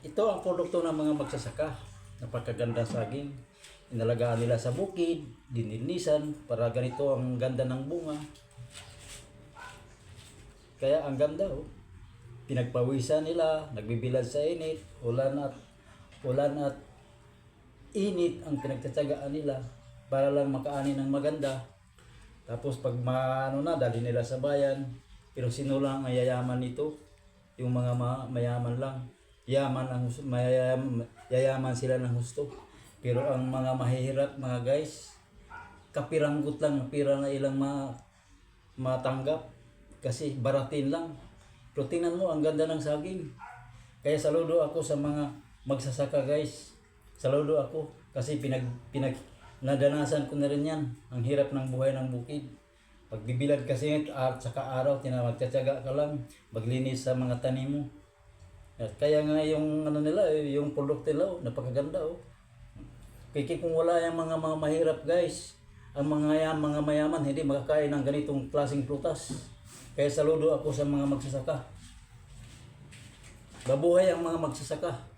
Ito ang produkto ng mga magsasaka. Napakaganda saging. Inalagaan nila sa bukid, dininisan, para ganito ang ganda ng bunga. Kaya ang ganda oh. Pinagpawisan nila, nagbibilad sa init, ulan at init ang pinagtatsagaan nila para lang makaani ng maganda. Tapos pag maano na, dali nila sa bayan. Pero sino lang ang yayaman nito? Yung mga mayaman lang. Yayaman sila ng husto. Pero ang mga mahihirap, mga guys, kapiranggot lang ang pira na ilang matanggap. Kasi baratin lang. Pero tingnan mo, ang ganda ng saging. Kaya saludo ako sa mga magsasaka, guys. Saludo ako kasi nadanasan ko na rin yan. Ang hirap ng buhay ng bukid. Pagbibilad kasi at saka araw, magtsatsaga ka lang, maglinis sa mga tanim mo. At kaya nga yung ano nila, yung produkto nila, napakaganda oh. Kaya kung wala yung mga mahirap guys, ang mga mayaman hindi makakain ng ganitong klaseng prutas. Kaya saludo ako sa mga magsasaka. Babuhay ang mga magsasaka.